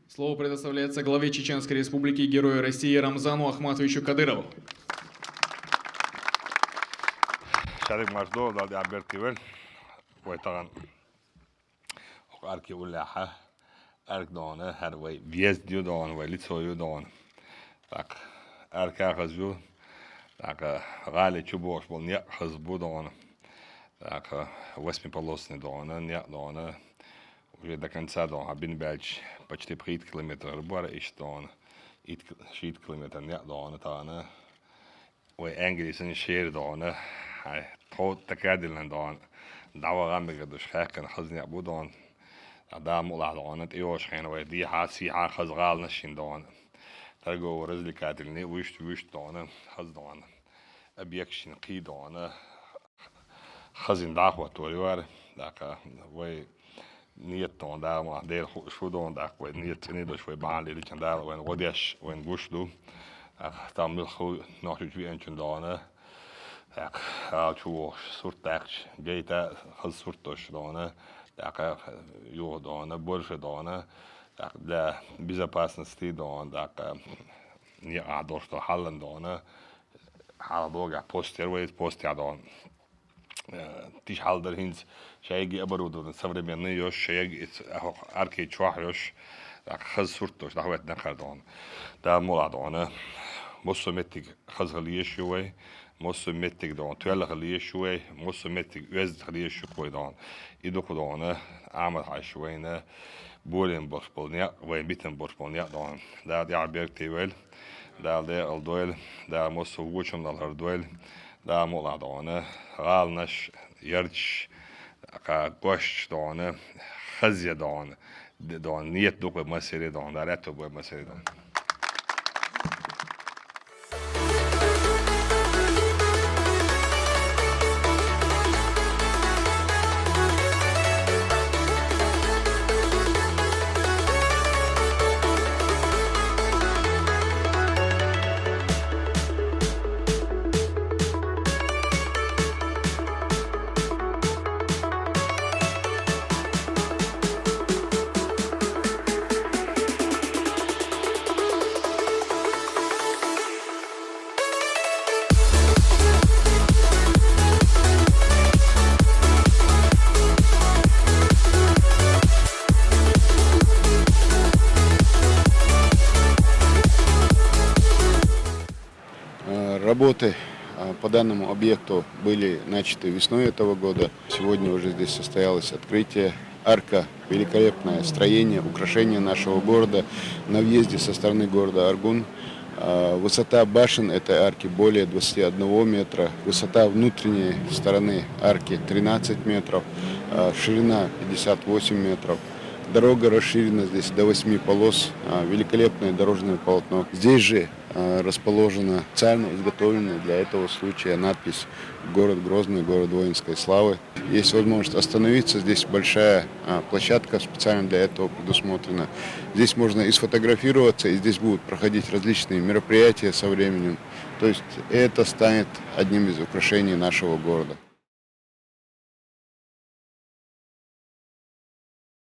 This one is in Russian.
Слово предоставляется главе Чеченской Республики, Герою России Рамзану Ахматовичу Кадырову. شارك مردو ضد عبر كبير ويطغن أركي ولاحة أرك دونه هر وي فيز ديو دون وي لتسويو دون لك أركا خزيو لك غالي تشبوش بول نيق خزبو دون لك واسمي полосный دونه نيق دونه уже до конца дона бин бельч почти 5 километров бар иш дон 6 километров ньяк дона тана وي انجليزن شير دونه هاي تو تكادلن دون دعوة غامبة قدوش خاكن خزني أبو دون دام الله دونت إيوش خين ويدي حاسي ها خزغال نشين دون ترجو رزلي كادلني ويش دون خز دون أبيكشين قي دون خزين دعوة توريوار داك وي نيت دون دا ما دير شو دون داك وي نيت نيدو شوي بعلي اللي كان دار وين وديش وين بوشدو تعمل خو نحجج في أنشن دونه شو صورتكش جيتا خل صورتش دونه يو دونه برش دونه для безопасности дونه не адор что халлен дونه халдога постервейт постядон тиш халдер хинц шайги оборудован современный ёш шайги арки чвах ёш خز صورتش دعوت نخردان در مولادانه مسومتیک خز خلیه شوی مسومتیک دان تویل خلیه شوی مسومتیک وزد خلیه شوی دان ایدو خدانه عمل های شوی نه بولین باش بولنیا و بیتن باش بولنیا دان در دیار بیرک تیول در دیار الدویل در مسو وچم دال هر دویل در مولادانه غالنش یرچ قش دانه خزیه دان دان نیت دو به مسیری دان در اتو به مسیری دان Работы по данному объекту были начаты весной этого года. Сегодня уже здесь состоялось открытие. Арка – великолепное строение, украшение нашего города на въезде со стороны города Аргун. Высота башен этой арки более 21 метра. Высота внутренней стороны арки 13 метров. Ширина 58 метров. Дорога расширена здесь до 8 полос, великолепное дорожное полотно. Здесь же расположена специально изготовленная для этого случая надпись «Город Грозный, город воинской славы». Есть возможность остановиться, здесь большая площадка специально для этого предусмотрена. Здесь можно и сфотографироваться, и здесь будут проходить различные мероприятия со временем. То есть это станет одним из украшений нашего города.